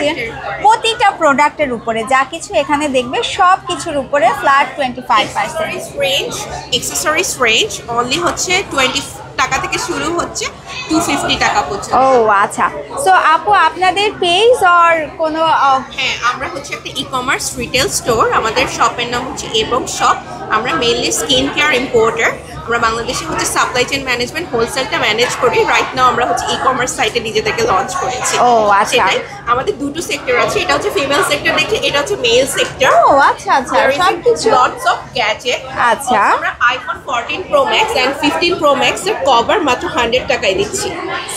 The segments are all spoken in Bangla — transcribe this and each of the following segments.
পাচ্ছেন প্রতিটা প্রোডাক্টের উপরে যা কিছু এখানে দেখবে সব কিছুর উপরে flat 25%। Range accessories range only হচ্ছে 20 টাকা থেকে শুরু হচ্ছে 250 টাকা পর্যন্ত। ও আচ্ছা, সো আপু আপনাদের পেজ আর কোনো হ্যাঁ, আমরা হচ্ছে একটা ই-কমার্স রিটেল স্টোর। আমাদের শপের নাম হচ্ছে এবং শপ। আমরা মেইনলি স্কিন কেয়ার ইম্পোর্টার। আমরা বাংলাদেশে হচ্ছে সাপ্লাই চেইন ম্যানেজমেন্ট হোলসেলটা ম্যানেজ করি। রাইট নাও আমরা হচ্ছে ই-কমার্স সাইটে নিজেদেরকে লঞ্চ করেছি। ও আচ্ছা, আমাদের দুটো সেক্টর আছে, এটা হচ্ছে ফিমেল সেক্টর দেখে, এটা হচ্ছে মেল সেক্টর। ও আচ্ছা আচ্ছা, সবকিছু লটস অফ গ্যাজেট। আচ্ছা, আমরা iPhone 14 pro max and 15 pro max এর কভার মাত্র 100 টাকায় দিচ্ছি।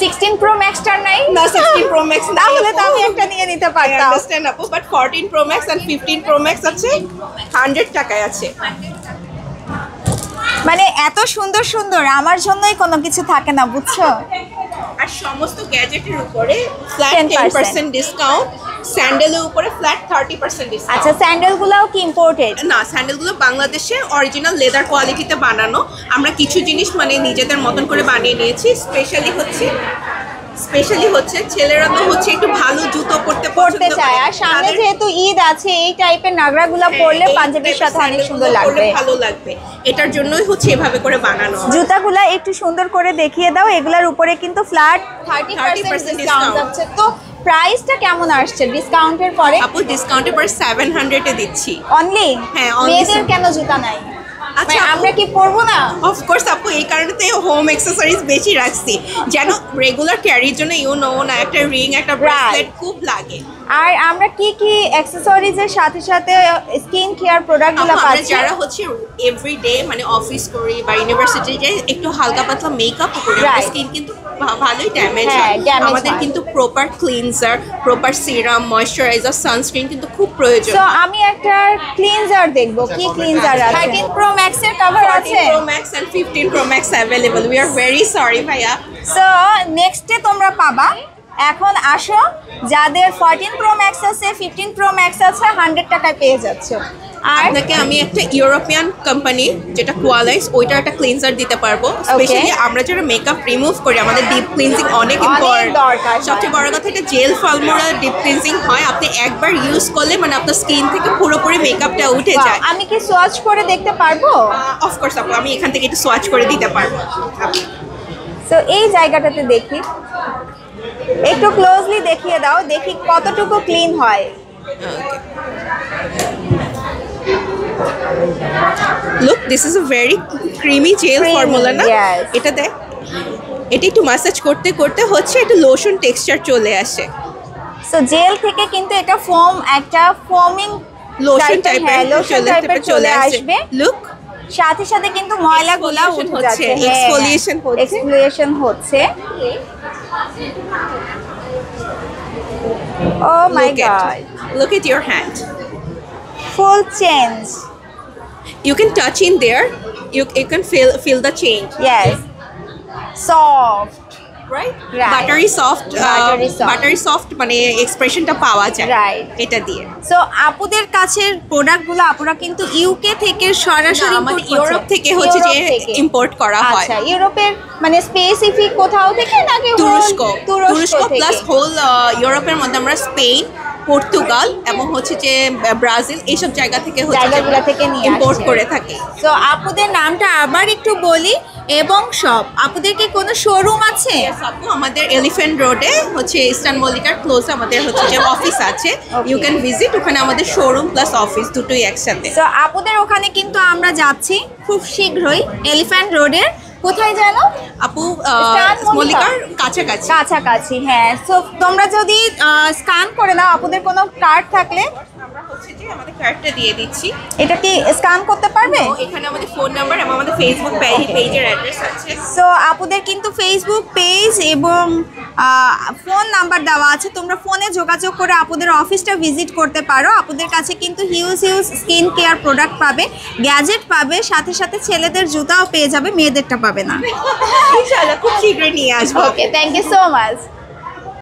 16 প্রো ম্যাক্সটার নাই? না, 16 প্রো ম্যাক্স না, তাহলে তো আমি একটা নিয়ে নিতে পারতাম। আন্ডারস্ট্যান্ড আপু, but 14 pro max and 15 pro max আছে 100 টাকায় আছে। মানে এত সুন্দর সুন্দর, আমার জন্যই কোনো কিছু থাকে না, বুঝছো? আর সমস্ত গ্যাজেটের উপরে ফ্ল্যাট 10% ডিসকাউন্ট, স্যান্ডেলের উপরে ফ্ল্যাট 30% ডিসকাউন্ট। আচ্ছা, স্যান্ডেলগুলোও কি ইম্পোর্টেড? না, স্যান্ডেলগুলো বাংলাদেশে অরিজিনাল লেদার কোয়ালিটিতে বানানো। আমরা কিছু জিনিস মানে নিজেদের মতন করে বানিয়ে নিয়েছি। স্পেশালি হচ্ছে ছেলেরা তো হচ্ছে একটু ভালো জুতো পরতে চায়, আর সামনে যেহেতু ঈদ আছে এই টাইপের নাগরাগুলো পরলে পাঞ্জাবির সাথে অনেক সুন্দর লাগবে, ভালো লাগবে। এটার জন্যই হচ্ছে এভাবে করে বানানো। জুতাগুলো একটু সুন্দর করে দেখিয়ে দাও। এগুলোর উপরে কিন্তু ফ্ল্যাট 30% ডিসকাউন্ট আছে। তো প্রাইসটা কেমন আসছে ডিসকাউন্টের পরে? আপু ডিসকাউন্টের পরে 700 এ দিচ্ছি অনলি। হ্যাঁ, মেয়েদের কেন জুতা নাই? আচ্ছা, আমরা কি পরবো না? অফকোর্স আপু, এই কারণে তো হোম অ্যাক্সেসরিজ বেশি রাখছি, যেন রেগুলার ক্যারির জন্য না একটা রিং, একটা ব্রেসলেট খুব লাগে। আর আমরা কি কি অ্যাকসেসরিজের সাথে সাথে স্কিন কেয়ার প্রোডাক্টগুলো পাচ্ছি? যারা হচ্ছে এভরিডে মানে অফিস করি বা ইউনিভার্সিটি যাই, একটু হালকা পাতলা মেকআপ করি, স্কিন কিন্তু ভালোই ড্যামেজ হয়। আমাদের কিন্তু proper cleanser, proper serum, moisturiser, sunscreen কিন্তু খুব প্রয়োজন। সো আমি একটা ক্লিনজার দেখবো, কি ক্লিনজার আছে? 13 প্রো ম্যাক্স এর কভার আছে? 14 pro max and 15 pro max available. We are very sorry ভাইয়া। সো নেক্সটে তোমরা পাবা। এখন আসো, যাদের 14 প্রো ম্যাক্স আছে, 15 প্রো ম্যাক্স আছে, 100 টাকায় পেয়ে যাচ্ছ। আর আপনাকে আমি একটা ইউরোপিয়ান কোম্পানি যেটা কোয়ালাইস, ওইটা একটা ক্লিনজার দিতে পারবো। স্পেশালি আমরা যারা মেকআপ রিমুভ করি, আমাদের ডিপ ক্লিনজিং অনেক ইম্পর্টেন্ট। সবচেয়ে বড় কথা, এটা জেল ফলমোরা ডিপ ক্লিনজিং হয়। আপনি একবার ইউজ করলে মানে আপনার স্কিন থেকে পুরোপুরি মেকআপটা উঠে যায়। আমি কি সোয়াচ করে দেখতে পারবো? অফকোর্স আপু, আমি এখান থেকে একটু সোয়াচ করে দিতে পারবো। সো এই জায়গাটাতে দেখি, একটু ক্লোজলি দেখিয়ে দাও, দেখি কতটুকু ক্লিন হয়। Look, this is a very creamy gel formula না? এটা দেখ, এটা একটু ম্যাসাজ করতে করতে হচ্ছে একটা লোশন টেক্সচার চলে আসে। সো জেল থেকে কিন্তু এটা ফোম, একটা ফোমিং লোশন টাইপের চলে আসবে। লুক, সাথে সাথে কিন্তু ময়লাগুলো উঠে যাচ্ছে, এক্সফোলিয়েশন হচ্ছে। Oh my God! Look at your hand. Full change. You can touch in there. You can feel the change. Yes. Soft. Right? Buttery soft মানে এক্সপ্রেশনটা পাওয়া যায় এটা দিয়ে। সো আপুদের কাছের প্রোডাক্টগুলো আপুরা কিন্তু ইউকে থেকে সরাসরি আমাদের ইউরোপ থেকে হচ্ছে যে ইম্পোর্ট করা হয়। আচ্ছা, ইউরোপের মানে স্পেসিফিক কোথাও থেকে নাকি? তুরস্ক প্লাস হোল ইউরোপের মধ্যে আমরা স্পেন, পর্তুগাল এবং হচ্ছে যে ব্রাজিল, এইসব জায়গা থেকে ইম্পোর্ট করে থাকি। সো আপুদের নামটা আবার একটু বলি, এবং সব আপুদের কি কোনো শোরুম আছে? আপু, আমাদের এলিফ্যান্ট রোডে হচ্ছে ইস্টার্ন মল্লিকার ক্লোজ আমাদের হচ্ছে যে অফিস আছে। ইউ ক্যান ভিজিট, ওখানে আমাদের শোরুম প্লাস অফিস দুটোই একসাথে। সো আপুদের ওখানে কিন্তু আমরা যাচ্ছি খুব শীঘ্রই, এলিফ্যান্ট রোডের কোথায় জানো আপু? মল্লিকার কাছাকাছি। হ্যাঁ, সো তোমরা যদি স্ক্যান করে নাও, আপুদের কোনো কার্ড থাকলে আমরা হচ্ছে যে আমাদের কার্ডটা দিয়ে দিচ্ছি। এটা কি স্ক্যান করতে পারবে? এখানে আমাদের ফোন নাম্বার এবং আমাদের ফেসবুক পেজের অ্যাড্রেস আছে। সো আপুদের কিন্তু ফেসবুক পেজ এবং ফোন নাম্বার দেওয়া আছে, তোমরা ফোনে যোগাযোগ করে আপুদের অফিসটা ভিজিট করতে পারো। আপুদের কাছে কিন্তু হিউজ স্কিন কেয়ার প্রোডাক্ট পাবে, গ্যাজেট পাবে, সাথে সাথে ছেলেদের জুতাও পেয়ে যাবে, মেয়েদেরটা পাবে না। ইনশাআল্লাহ খুব শীঘ্রই নিয়ে আসবো। ওকে, থ্যাংক ইউ সো মাচ।